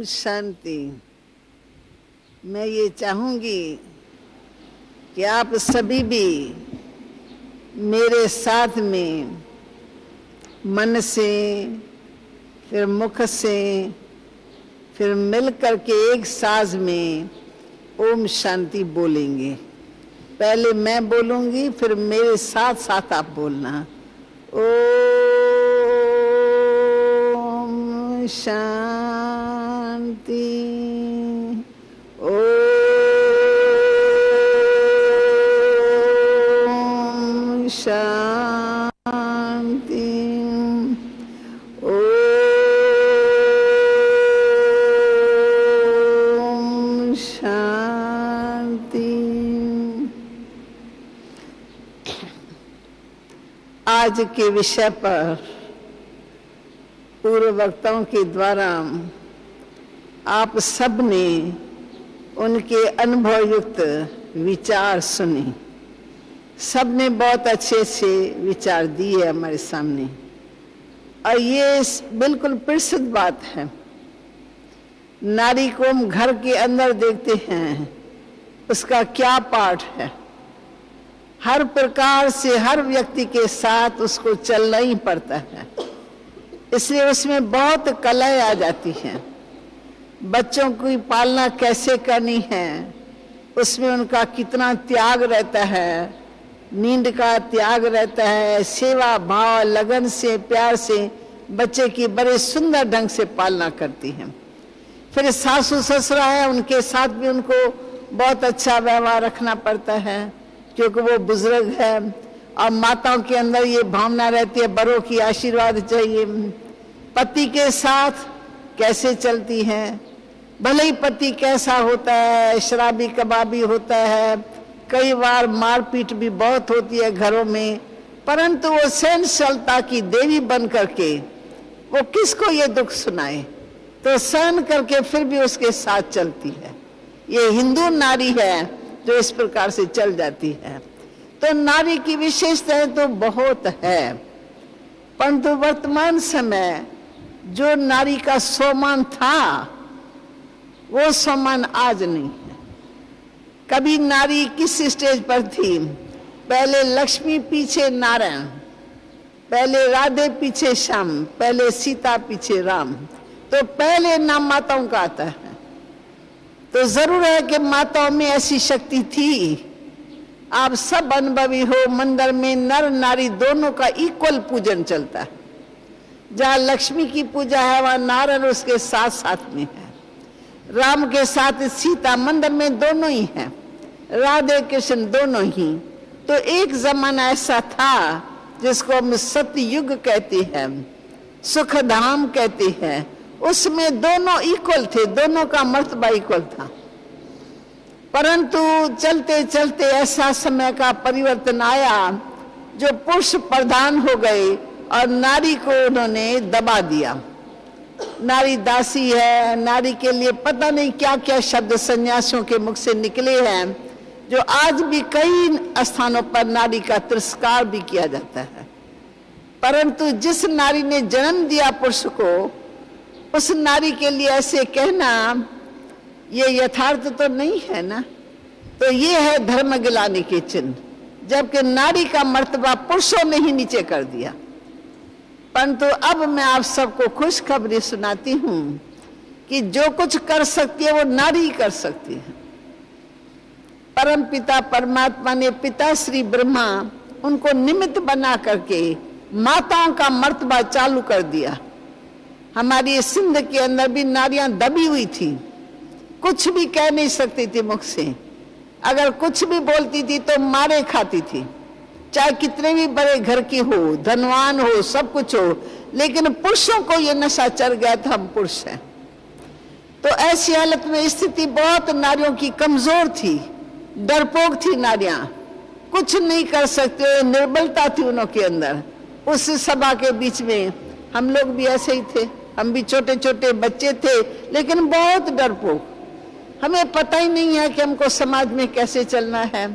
शांति। मैं ये चाहूंगी कि आप सभी भी मेरे साथ में मन से, फिर मुख से, फिर मिल करके एक साज में ओम शांति बोलेंगे। पहले मैं बोलूंगी, फिर मेरे साथ साथ आप बोलना। ओम शांति, ओम शांति, ओम शांति। आज के विषय पर पूर्व वक्ताओं के द्वारा आप सब ने उनके अनुभव युक्त विचार सुने। सब ने बहुत अच्छे से विचार दिए हमारे सामने, और ये बिल्कुल प्रसिद्ध बात है। नारी को हम घर के अंदर देखते हैं, उसका क्या पाठ है। हर प्रकार से हर व्यक्ति के साथ उसको चलना ही पड़ता है, इसलिए उसमें बहुत कलाएं आ जाती हैं। बच्चों की पालना कैसे करनी है, उसमें उनका कितना त्याग रहता है, नींद का त्याग रहता है, सेवा भाव लगन से प्यार से बच्चे की बड़े सुंदर ढंग से पालना करती हैं। फिर सासू ससुरा है, उनके साथ भी उनको बहुत अच्छा व्यवहार रखना पड़ता है, क्योंकि वो बुजुर्ग है। और माताओं के अंदर ये भावना रहती है, बड़ों की आशीर्वाद चाहिए। पति के साथ कैसे चलती हैं, भले ही पति कैसा होता है, शराबी कबाबी होता है, कई बार मारपीट भी बहुत होती है घरों में, परंतु वो सहनशीलता की देवी बन करके वो किसको ये दुख सुनाए, तो सहन करके फिर भी उसके साथ चलती है। ये हिंदू नारी है जो इस प्रकार से चल जाती है। तो नारी की विशेषताएं तो बहुत है, परंतु वर्तमान समय जो नारी का सम्मान था, वो सम्मान आज नहीं है। कभी नारी किस स्टेज पर थी? पहले लक्ष्मी पीछे नारायण, पहले राधे पीछे श्याम, पहले सीता पीछे राम। तो पहले नाम माताओं का आता है। तो जरूर है कि माताओं में ऐसी शक्ति थी। आप सब अनुभवी हो, मंदिर में नर नारी दोनों का इक्वल पूजन चलता है। जहाँ लक्ष्मी की पूजा है, वहाँ नारायण उसके साथ साथ में है, राम के साथ सीता, मंदिर में दोनों ही हैं, राधे कृष्ण दोनों ही। तो एक जमाना ऐसा था जिसको हम सत्य युग कहते हैं, सुख धाम कहते हैं, उसमें दोनों इक्वल थे, दोनों का मर्तबा इक्वल था। परंतु चलते चलते ऐसा समय का परिवर्तन आया जो पुरुष प्रधान हो गए और नारी को उन्होंने दबा दिया। नारी दासी है, नारी के लिए पता नहीं क्या क्या शब्द सन्यासियों के मुख से निकले हैं, जो आज भी कई स्थानों पर नारी का तिरस्कार भी किया जाता है। परंतु जिस नारी ने जन्म दिया पुरुष को, उस नारी के लिए ऐसे कहना ये यथार्थ तो नहीं है ना। तो ये है धर्म गिलाने के चिन्ह, जबकि नारी का मर्तबा पुरुषों ने ही नीचे कर दिया। परंतु अब मैं आप सबको खुशखबरी सुनाती हूं कि जो कुछ कर सकती है वो नारी कर सकती है। परम पिता परमात्मा ने पिता श्री ब्रह्मा उनको निमित्त बना करके माताओं का मर्तबा चालू कर दिया। हमारी सिंध के अंदर भी नारियां दबी हुई थी, कुछ भी कह नहीं सकती थी मुख से। अगर कुछ भी बोलती थी तो मारे खाती थी, चाहे कितने भी बड़े घर की हो, धनवान हो, सब कुछ हो, लेकिन पुरुषों को ये नशा चढ़ गया था हम पुरुष हैं। तो ऐसी हालत में स्थिति बहुत नारियों की कमजोर थी, डरपोक थी नारियां, कुछ नहीं कर सकते, निर्बलता थी उनके अंदर। उस सभा के बीच में हम लोग भी ऐसे ही थे, हम भी छोटे छोटे बच्चे थे, लेकिन बहुत डरपोक। हमें पता ही नहीं है कि हमको समाज में कैसे चलना है,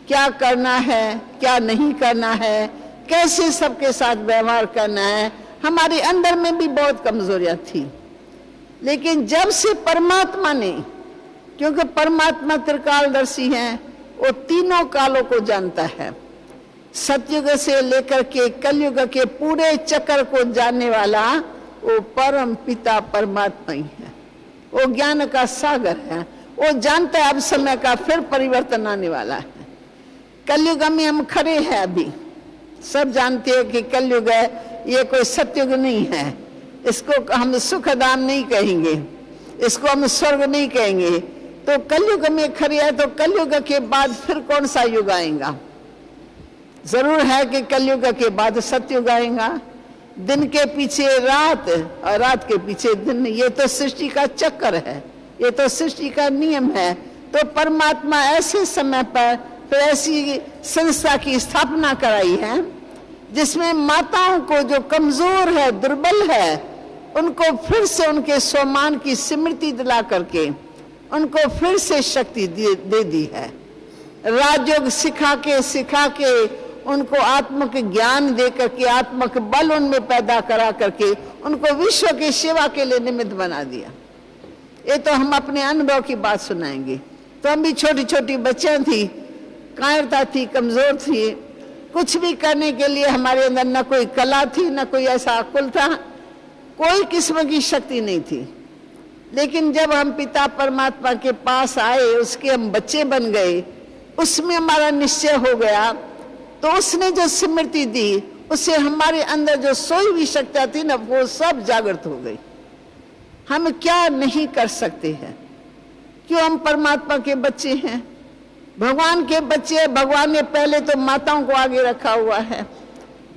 क्या करना है, क्या नहीं करना है, कैसे सबके साथ व्यवहार करना है। हमारे अंदर में भी बहुत कमजोरियां थी। लेकिन जब से परमात्मा ने, क्योंकि परमात्मा त्रिकालदर्शी हैं, वो तीनों कालों को जानता है, सतयुग से लेकर के कलयुग के पूरे चक्र को जानने वाला वो परम पिता परमात्मा ही है। वो ज्ञान का सागर है, वो जानता है अब समय का फिर परिवर्तन आने वाला है। कलयुग में हम खड़े हैं, अभी सब जानते हैं कि कलयुग है, ये कोई सतयुग नहीं है। इसको हम सुखधाम नहीं कहेंगे, इसको हम स्वर्ग नहीं कहेंगे। तो कलयुग में खड़े है, तो कलयुग के बाद फिर कौन सा युग आएगा? जरूर है कि कलयुग के बाद सतयुग आएगा। दिन के पीछे रात और रात के पीछे दिन, ये तो सृष्टि का चक्कर है, ये तो सृष्टि का नियम है। तो परमात्मा ऐसे समय पर फिर ऐसी संस्था की स्थापना कराई है जिसमें माताओं को जो कमजोर है, दुर्बल है, उनको फिर से उनके स्वमान की स्मृति दिला करके उनको फिर से शक्ति दे दी है। राजयोग सिखा के उनको आत्मक ज्ञान दे करके, आत्मक बल उनमें पैदा करा करके उनको विश्व की सेवा के लिए निमित्त बना दिया। ये तो हम अपने अनुभव की बात सुनाएंगे। तो हम भी छोटी छोटी बच्चियां थी, कायरता थी, कमजोर थी, कुछ भी करने के लिए हमारे अंदर न कोई कला थी, न कोई ऐसा अकुल था, कोई किस्म की शक्ति नहीं थी। लेकिन जब हम पिता परमात्मा के पास आए, उसके हम बच्चे बन गए, उसमें हमारा निश्चय हो गया, तो उसने जो स्मृति दी, उससे हमारे अंदर जो सोई हुई शक्तियां थी ना, वो सब जागृत हो गई। हम क्या नहीं कर सकते हैं, क्यों? हम परमात्मा के बच्चे हैं, भगवान के बच्चे। भगवान ने पहले तो माताओं को आगे रखा हुआ है।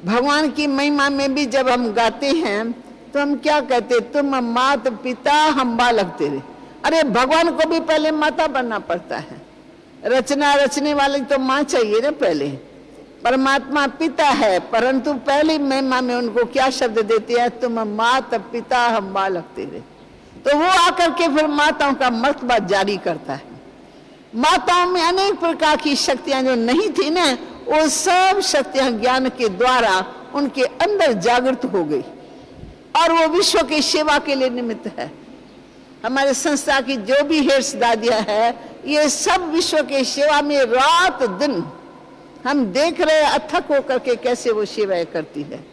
भगवान की महिमा में भी जब हम गाते हैं तो हम क्या कहते? तुम मात पिता हम बालक तेरे। अरे भगवान को भी पहले माता बनना पड़ता है, रचना रचने वाले तो माँ चाहिए ना पहले। परमात्मा पिता है, परंतु पहली महिमा में उनको क्या शब्द देते हैं? तुम मात पिता हम बालक तेरे। तो वो आकर के फिर माताओं का मर्तबा जारी करता है। माताओं में अनेक प्रकार की शक्तियां जो नहीं थी ना, वो सब शक्तियां ज्ञान के द्वारा उनके अंदर जागृत हो गई और वो विश्व की सेवा के लिए निमित्त है। हमारे संस्था की जो भी हेड्स दादियां है, ये सब विश्व की सेवा में रात दिन हम देख रहे अथक होकर के कैसे वो सेवाएं करती है।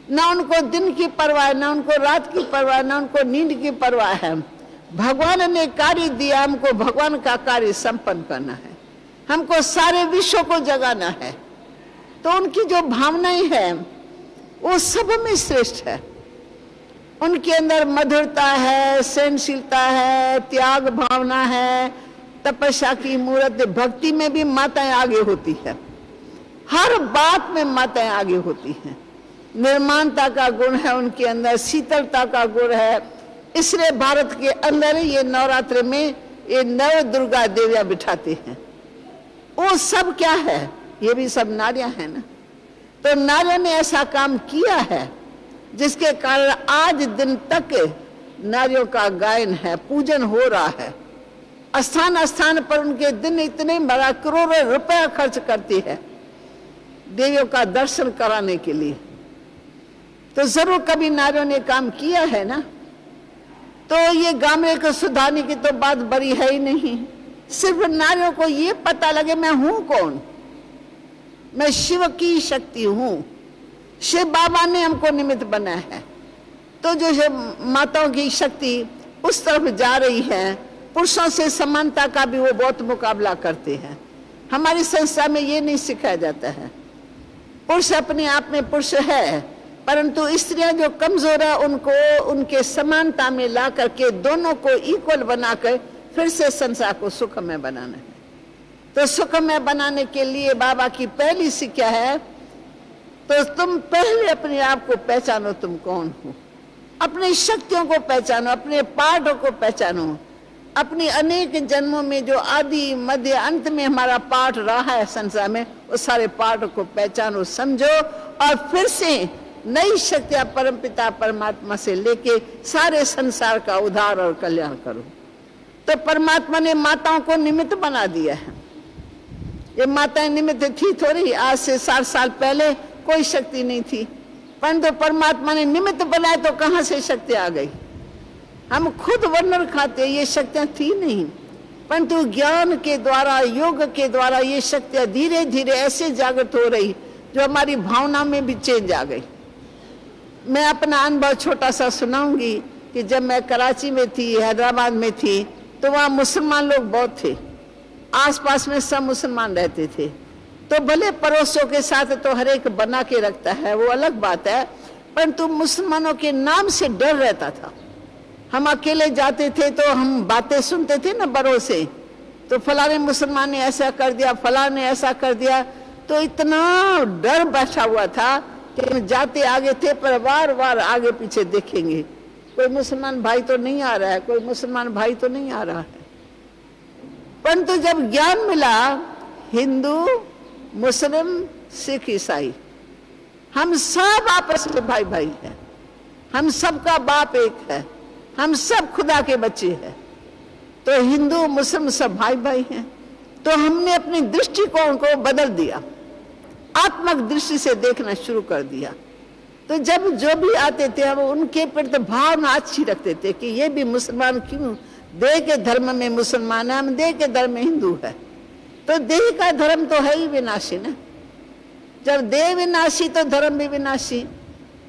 ना उनको दिन की परवाह, ना उनको रात की परवाह, ना उनको नींद की परवाह है। भगवान ने कार्य दिया, हमको भगवान का कार्य संपन्न करना है, हमको सारे विश्व को जगाना है। तो उनकी जो भावनाएं हैं वो सब में श्रेष्ठ है। उनके अंदर मधुरता है, सहनशीलता है, त्याग भावना है, तपस्या की मूर्त। भक्ति में भी माताएं आगे होती है, हर बात में माताएं आगे होती हैं। निर्माणता का गुण है उनके अंदर, शीतलता का गुण है। इसलिए भारत के अंदर ये नवरात्र में ये नव दुर्गा देवियां बिठाते हैं। वो सब क्या है? ये भी सब नारियां हैं ना। तो नारियों ने ऐसा काम किया है जिसके कारण आज दिन तक नारियों का गायन है, पूजन हो रहा है। स्थान स्थान पर उनके दिन इतने बड़ा करोड़ों रुपया खर्च करती है देवियों का दर्शन कराने के लिए। तो जरूर कभी नारियों ने काम किया है ना। तो ये गामड़े को सुधारने की तो बात बड़ी है ही नहीं। सिर्फ नारियों को ये पता लगे मैं हूं कौन, मैं शिव की शक्ति हूं। शिव बाबा ने हमको निमित्त बनाया है। तो जो माताओं की शक्ति उस तरफ जा रही है, पुरुषों से समानता का भी वो बहुत मुकाबला करते हैं। हमारी संस्था में ये नहीं सिखाया जाता है। पुरुष अपने आप में पुरुष है, परंतु स्त्रियां जो कमजोर है उनको उनके समानता में ला करके दोनों को इक्वल बनाकर फिर से संसार को सुखमय बनाना है। तो सुखमय बनाने के लिए बाबा की पहली शिक्षा है तो तुम पहले अपने आप को पहचानो, तुम कौन हो। अपनी शक्तियों को पहचानो, अपने पाठों को पहचानो, अपनी अनेक जन्मों में जो आदि मध्य अंत में हमारा पाठ रहा है संसार में, उस सारे पाठों को पहचानो, समझो, और फिर से नई शक्तियां परमपिता परमात्मा से लेके सारे संसार का उद्धार और कल्याण करो। तो परमात्मा ने माताओं को निमित्त बना दिया है। ये माताएं निमित्त थी थोड़ी, आज से 60 साल पहले कोई शक्ति नहीं थी, परंतु परमात्मा ने निमित्त बनाए तो कहां से शक्ति आ गई। हम खुद वर्णन खाते, ये शक्तियां थी नहीं, परंतु ज्ञान के द्वारा, योग के द्वारा ये शक्तियां धीरे धीरे ऐसे जागृत हो रही जो हमारी भावना में भी चेंज आ गई। मैं अपना अनुभव छोटा सा सुनाऊंगी कि जब मैं कराची में थी, हैदराबाद में थी, तो वहाँ मुसलमान लोग बहुत थे, आसपास में सब मुसलमान रहते थे। तो भले पड़ोसियों के साथ तो हर एक बना के रखता है, वो अलग बात है, परंतु मुसलमानों के नाम से डर रहता था। हम अकेले जाते थे तो हम बातें सुनते थे ना बड़ों से, तो फलाने मुसलमान ने ऐसा कर दिया, फलाने ने ऐसा कर दिया, तो इतना डर बैठा हुआ था कि हम जाते आगे थे पर बार बार आगे पीछे देखेंगे, कोई मुसलमान भाई तो नहीं आ रहा है, कोई मुसलमान भाई तो नहीं आ रहा है। परंतु जब ज्ञान मिला, हिंदू मुस्लिम सिख ईसाई हम सब आपस में भाई भाई हैं, हम सबका बाप एक है, हम सब खुदा के बच्चे हैं, तो हिंदू मुस्लिम सब भाई भाई हैं। तो हमने अपनी दृष्टिकोण को बदल दिया, आत्मक दृष्टि से देखना शुरू कर दिया। तो जब जो भी आते थे हम उनके प्रति भावना अच्छी रखते थे कि ये भी मुसलमान क्यों, देह के धर्म में मुसलमान है, हम देह के धर्म में हिंदू है, तो देह का धर्म तो है ही विनाशी ना। जब देह विनाशी तो धर्म भी विनाशी,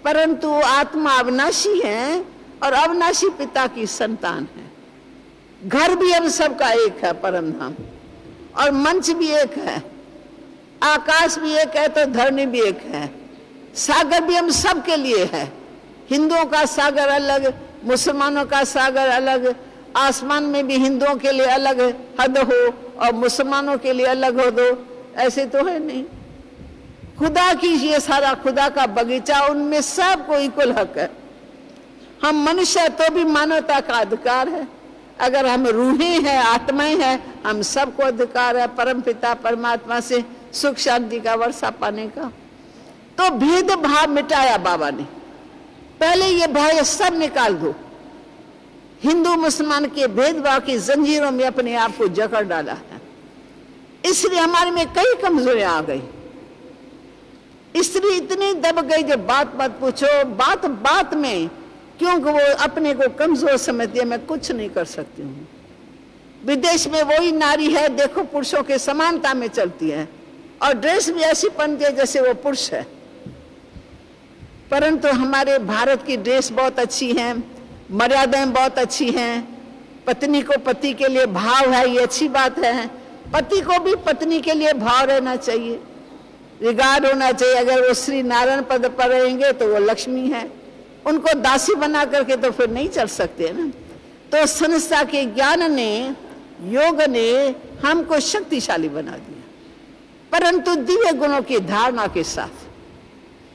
परंतु आत्मा अविनाशी है और अविनाशी पिता की संतान है। घर भी हम सबका एक है, परम धाम, और मंच भी एक है, आकाश भी एक है, तो धरनी भी एक है, सागर भी हम सब के लिए है। हिंदुओं का सागर अलग, मुसलमानों का सागर अलग, आसमान में भी हिंदुओं के लिए अलग हद हो और मुसलमानों के लिए अलग हो दो, ऐसे तो है नहीं। खुदा की ये सारा खुदा का बगीचा, उनमें सबको इक्वल हक है। हम मनुष्य तो भी मानवता का अधिकार है, अगर हम रूहें हैं, आत्माएं हैं, हम सबको अधिकार है परम पिता परमात्मा से सुख शांति का वर्षा पाने का। तो भेदभाव मिटाया बाबा ने, पहले ये भय सब निकाल दो। हिंदू मुसलमान के भेदभाव की जंजीरों में अपने आप को जकड़ डाला है, इसलिए हमारे में कई कमजोरियां आ गई। स्त्री इतनी दब गई जो बात मत पूछो, बात बात में, क्योंकि वो अपने को कमजोर समझती है, मैं कुछ नहीं कर सकती हूँ। विदेश में वही नारी है, देखो पुरुषों के समानता में चलती है और ड्रेस भी ऐसी पहनती है जैसे वो पुरुष है। परंतु हमारे भारत की ड्रेस बहुत अच्छी है, मर्यादाएं बहुत अच्छी हैं, पत्नी को पति के लिए भाव है, ये अच्छी बात है। पति को भी पत्नी के लिए भाव रहना चाहिए, रिगार्ड होना चाहिए। अगर वो श्री नारायण पद पर रहेंगे तो वो लक्ष्मी है, उनको दासी बना करके तो फिर नहीं चल सकते ना। तो संस्था के ज्ञान ने, योग ने हमको शक्तिशाली बना दिया, परंतु दिव्य गुणों की धारणा के साथ।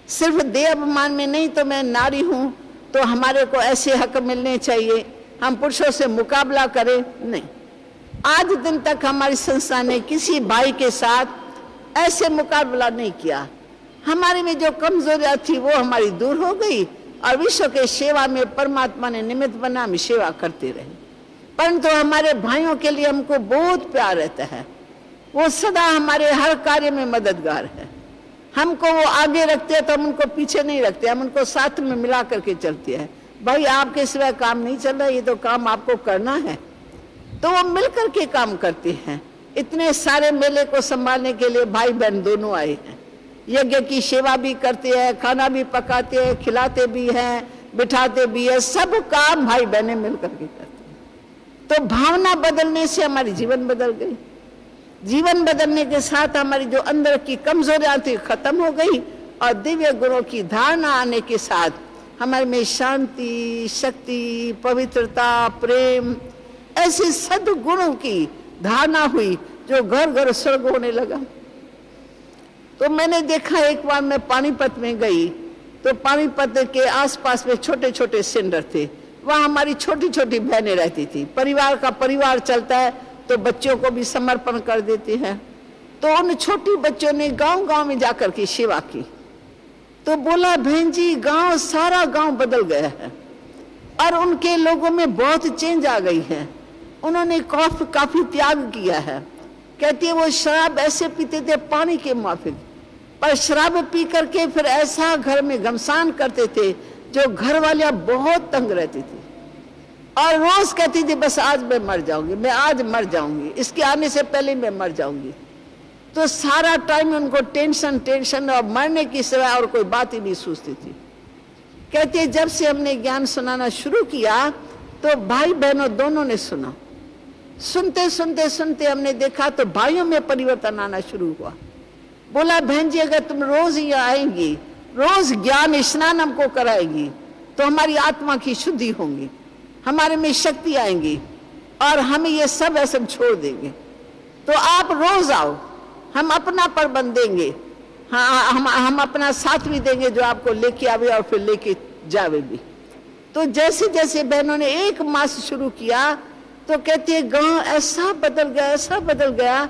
सिर्फ देह अभिमान में नहीं, तो मैं नारी हूं तो हमारे को ऐसे हक मिलने चाहिए, हम पुरुषों से मुकाबला करें, नहीं। आज दिन तक हमारी संस्था ने किसी भाई के साथ ऐसे मुकाबला नहीं किया। हमारे में जो कमजोरियां थी वो हमारी दूर हो गई और विश्व के सेवा में परमात्मा ने निमित्त बना, हम सेवा करते रहे। परंतु हमारे भाइयों के लिए हमको बहुत प्यार रहता है, वो सदा हमारे हर कार्य में मददगार है। हमको वो आगे रखते हैं तो हम उनको पीछे नहीं रखते, हम उनको साथ में मिला करके चलते हैं। भाई आपके सिवाय काम नहीं चल रहा, ये तो काम आपको करना है, तो वो मिलकर के काम करते हैं। इतने सारे मेले को संभालने के लिए भाई बहन दोनों आए हैं, यज्ञ की सेवा भी करते हैं, खाना भी पकाते हैं, खिलाते भी हैं, बिठाते भी है, सब काम भाई बहनें मिलकर के करते हैं। तो भावना बदलने से हमारी जीवन बदल गई। जीवन बदलने के साथ हमारी जो अंदर की कमजोरियां थी खत्म हो गई और दिव्य गुणों की धारणा आने के साथ हमारे में शांति, शक्ति, पवित्रता, प्रेम, ऐसे सद्गुणों की धारणा हुई जो घर घर स्वर्ग होने लगा। तो मैंने देखा, एक बार मैं पानीपत में गई तो पानीपत के आसपास में छोटे छोटे सेंटर थे, वहां हमारी छोटी छोटी बहनें रहती थी। परिवार का परिवार चलता है तो बच्चों को भी समर्पण कर देती है। तो उन छोटी बच्चों ने गांव गांव में जाकर के सेवा की। तो बोला, बहन जी गांव, सारा गांव बदल गया है और उनके लोगों में बहुत चेंज आ गई है। उन्होंने काफी त्याग किया है। कहती है वो शराब ऐसे पीते थे पानी के माफिक, पर शराब पी करके फिर ऐसा घर में घमसान करते थे जो घर वाले बहुत तंग रहती थी और रोज कहती थी बस आज मैं मर जाऊंगी, मैं आज मर जाऊंगी, इसके आने से पहले मैं मर जाऊंगी। तो सारा टाइम उनको टेंशन और मरने की सिवाय और कोई बात ही नहीं सोचती थी। कहती है जब से हमने ज्ञान सुनाना शुरू किया तो भाई बहनों दोनों ने सुना। सुनते हमने देखा तो भाइयों में परिवर्तन आना शुरू हुआ। बोला, बहन जी अगर तुम रोज यहाँ आएंगी, रोज ज्ञान स्नान हमको कराएगी तो हमारी आत्मा की शुद्धि होगी, हमारे में शक्ति आएंगी और हमें ये सब ऐसे छोड़ देंगे। तो आप रोज आओ, हम अपना प्रबंध देंगे, हाँ हम अपना साथ भी देंगे जो आपको लेके आवे और फिर लेके जावे भी। तो जैसे जैसे बहनों ने 1 मास शुरू किया तो कहती है गांव ऐसा बदल गया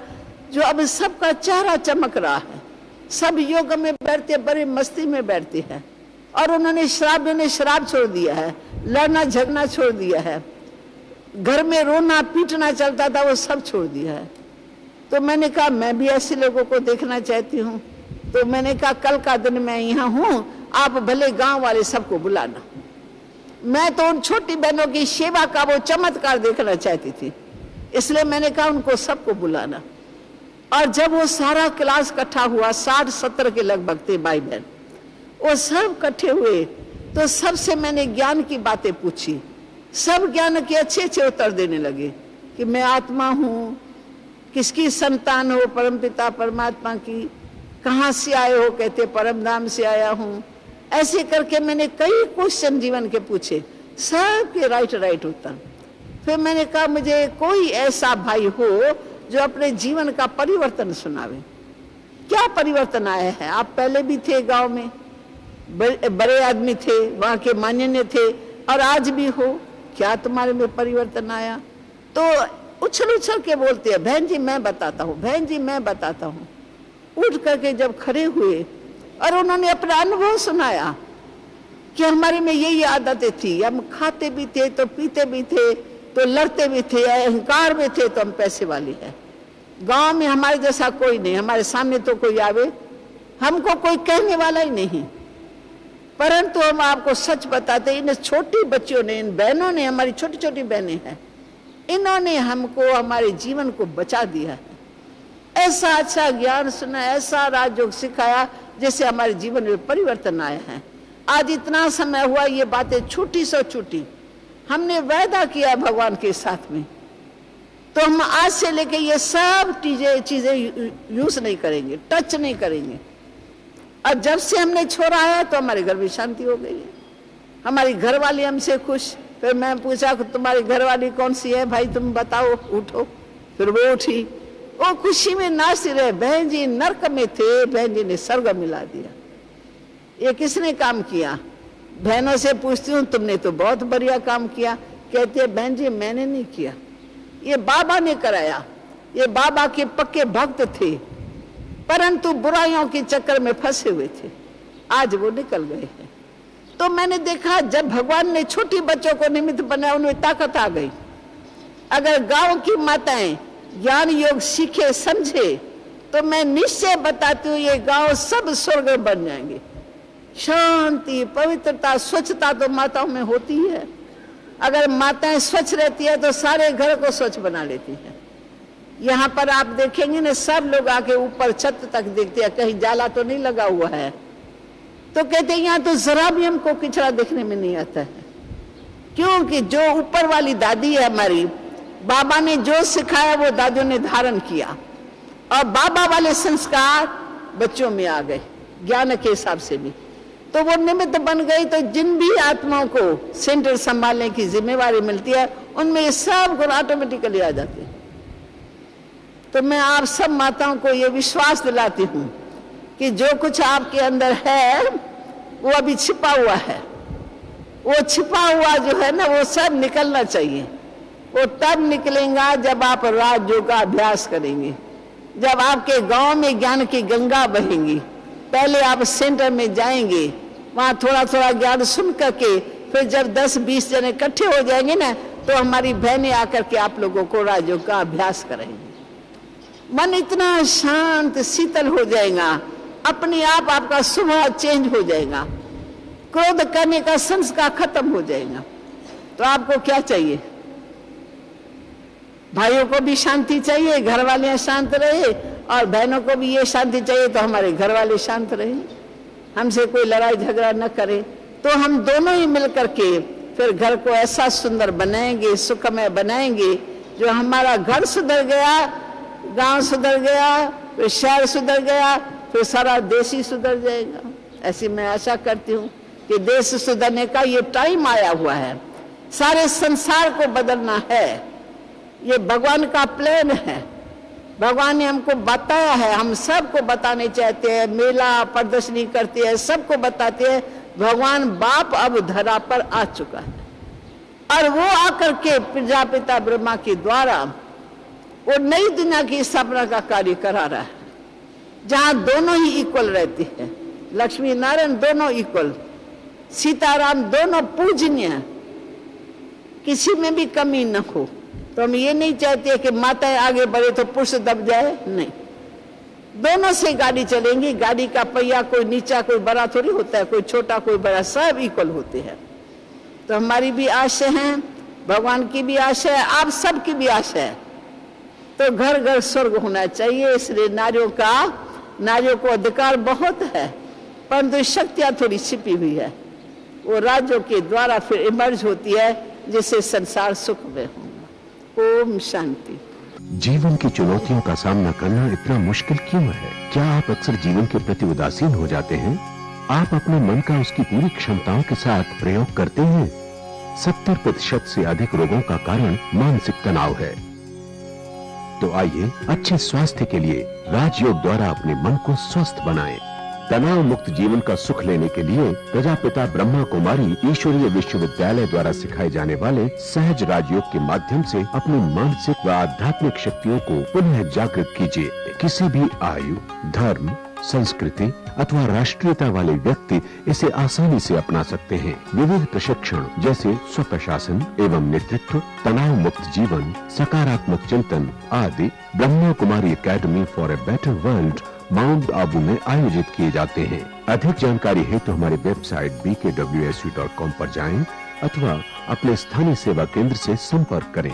जो अब सबका चेहरा चमक रहा है। सब योग में बैठते, बड़े मस्ती में बैठते हैं और उन्होंने शराब छोड़ दिया है, लड़ना झगड़ना छोड़ दिया है, घर में रोना पीटना चलता था वो सब छोड़ दिया है। तो मैंने कहा मैं भी ऐसे लोगों को देखना चाहती हूँ। तो मैंने कहा कल का दिन मैं यहाँ हूँ, आप भले गांव वाले सबको बुलाना। मैं तो उन छोटी बहनों की सेवा का वो चमत्कार देखना चाहती थी, इसलिए मैंने कहा उनको सबको बुलाना। और जब वो सारा क्लास इकट्ठा हुआ, 60-70 के लगभग थे भाई बहन, वो सब इकट्ठे हुए तो सबसे मैंने ज्ञान की बातें पूछी। सब ज्ञान के अच्छे उत्तर देने लगे कि मैं आत्मा हूँ, किसकी संतान हो, परमपिता परमात्मा की, कहाँ से आए हो, कहते परम धाम से आया हूँ। ऐसे करके मैंने कई क्वेश्चन जीवन के पूछे, सबके राइट उत्तर। फिर मैंने कहा मुझे कोई ऐसा भाई हो जो अपने जीवन का परिवर्तन सुनावे। क्या परिवर्तन आया है? आप पहले भी थे गांव में, बड़े आदमी थे, वहां के मान्यन्य थे और आज भी हो, क्या तुम्हारे में परिवर्तन आया? तो उछल के बोलते हैं बहन जी मैं बताता हूँ, बहन जी मैं बताता हूँ। उठ करके जब खड़े हुए और उन्होंने अपना अनुभव सुनाया कि हमारे में यही आदतें थी, हम खाते भी थे तो पीते भी थे तो लड़ते भी थे, अहंकार में थे तो हम पैसे वाले हैं। गांव में हमारे जैसा कोई नहीं, हमारे सामने तो कोई आवे हमको कोई कहने वाला ही नहीं। परंतु हम आपको सच बताते, इन छोटी बच्चियों ने, इन बहनों ने, हमारी छोटी छोटी बहनें हैं, इन्होंने हमको हमारे जीवन को बचा दिया है। ऐसा अच्छा ज्ञान सुना, ऐसा राजयोग सिखाया जिससे हमारे जीवन में परिवर्तन आया है। आज इतना समय हुआ, ये बातें छूटी सो छूटी, हमने वायदा किया भगवान के साथ में, तो हम आज से लेके ये सब चीजें यूज नहीं करेंगे, टच नहीं करेंगे। और जब से हमने छोड़ा है तो हमारे घर में शांति हो गई है, हमारी घरवाली हमसे खुश। फिर मैं पूछा कि तुम्हारी घरवाली कौन सी है भाई, तुम बताओ, उठो। फिर वो उठी, वो खुशी में नाचती रहे, बहन जी नरक में थे, बहन जी ने स्वर्ग मिला दिया। ये किसने काम किया? बहनों से पूछती हूँ तुमने तो बहुत बढ़िया काम किया। कहती है बहन जी मैंने नहीं किया, ये बाबा ने कराया। ये बाबा के पक्के भक्त थे, परंतु बुराइयों के चक्कर में फंसे हुए थे, आज वो निकल गए हैं। तो मैंने देखा जब भगवान ने छोटी बच्चों को निमित्त बनाया, उनमें ताकत आ गई। अगर गांव की माताएं ज्ञान योग सीखे समझे तो मैं निश्चय बताती हूँ ये गांव सब स्वर्ग बन जाएंगे। शांति, पवित्रता, स्वच्छता तो माताओं में होती है। अगर माताएं स्वच्छ रहती है तो सारे घर को स्वच्छ बना लेती है। यहाँ पर आप देखेंगे ना, सब लोग आके ऊपर छत तक देखते हैं कहीं जाला तो नहीं लगा हुआ है, तो कहते हैं यहाँ तो जरा भी हमको कचरा देखने में नहीं आता है। क्योंकि जो ऊपर वाली दादी है हमारी, बाबा ने जो सिखाया वो दादियों ने धारण किया और बाबा वाले संस्कार बच्चों में आ गए ज्ञान के हिसाब से भी, तो वो निमित्त बन गई। तो जिन भी आत्माओं को सेंटर संभालने की जिम्मेवारी मिलती है उनमें ये सब गुण ऑटोमेटिकली आ जाते हैं। तो मैं आप सब माताओं को ये विश्वास दिलाती हूँ कि जो कुछ आपके अंदर है वो अभी छिपा हुआ है। वो छिपा हुआ जो है ना, वो सब निकलना चाहिए। वो तब निकलेगा जब आप राजयोग का अभ्यास करेंगे, जब आपके गांव में ज्ञान की गंगा बहेंगी। पहले आप सेंटर में जाएंगे, वहां थोड़ा थोड़ा ज्ञान सुन करके फिर जब 10-20 जने इकट्ठे हो जाएंगे ना, तो हमारी बहनें आकर के आप लोगों को राजयोग का अभ्यास करेंगे। मन इतना शांत शीतल हो जाएगा, अपने आप आपका स्वभाव चेंज हो जाएगा, क्रोध करने का संस्कार खत्म हो जाएगा। तो आपको क्या चाहिए? भाइयों को भी शांति चाहिए, घर वाले शांत रहे, और बहनों को भी ये शांति चाहिए तो हमारे घर वाले शांत रहे, हमसे कोई लड़ाई झगड़ा न करे। तो हम दोनों ही मिलकर के फिर घर को ऐसा सुंदर बनाएंगे, सुखमय बनाएंगे, जो हमारा घर सुधर गया, गांव सुधर गया, फिर शहर सुधर गया, फिर सारा देश ही सुधर जाएगा। ऐसी मैं आशा करती हूँ कि देश सुधरने का ये टाइम आया हुआ है, सारे संसार को बदलना है। ये भगवान का प्लान है, भगवान ने हमको बताया है, हम सबको बताने चाहते हैं, मेला प्रदर्शनी करते हैं, सबको बताते हैं। भगवान बाप अब धरा पर आ चुका है, और वो आकर के प्रजापिता ब्रह्मा के द्वारा वो नई दुनिया की स्थापना का कार्य करा रहा है, जहां दोनों ही इक्वल रहते हैं, लक्ष्मी नारायण दोनों इक्वल, सीताराम दोनों पूजनीय, किसी में भी कमी न हो। तो हम ये नहीं चाहते कि माताएं आगे बढ़े तो पुरुष दब जाए, नहीं, दोनों से गाड़ी चलेंगी। गाड़ी का पहिया कोई नीचा कोई बड़ा थोड़ी होता है, कोई छोटा कोई बड़ा, सब इक्वल होते हैं। तो हमारी भी आशा है, भगवान की भी आशा है, आप सबकी भी आशा है। तो घर घर स्वर्ग होना चाहिए, इसलिए नारियों को अधिकार बहुत है, परंतु शक्तियां थोड़ी छिपी हुई है, वो राज्यों के द्वारा फिर इमर्ज होती है, जिससे संसार सुख में होगा। ओम शांति। जीवन की चुनौतियों का सामना करना इतना मुश्किल क्यों है? क्या आप अक्सर जीवन के प्रति उदासीन हो जाते हैं? आप अपने मन का उसकी पूरी क्षमताओं के साथ प्रयोग करते हैं? 70% से अधिक रोगों का कारण मानसिक तनाव है। तो आइए अच्छे स्वास्थ्य के लिए राजयोग द्वारा अपने मन को स्वस्थ बनाएं। तनाव मुक्त जीवन का सुख लेने के लिए प्रजापिता ब्रह्मा कुमारी ईश्वरीय विश्वविद्यालय द्वारा सिखाए जाने वाले सहज राजयोग के माध्यम से अपनी मानसिक व आध्यात्मिक शक्तियों को पुनः जागृत कीजिए। किसी भी आयु, धर्म, संस्कृति अथवा राष्ट्रीयता वाले व्यक्ति इसे आसानी से अपना सकते हैं। विविध प्रशिक्षण जैसे स्वप्रशासन एवं नेतृत्व, तनाव मुक्त जीवन, सकारात्मक चिंतन आदि Brahma Kumari academy for a better world mount Abu में आयोजित किए जाते हैं। अधिक जानकारी हेतु हमारे वेबसाइट bkwsu.com पर जाएं अथवा अपने स्थानीय सेवा केंद्र से संपर्क करें।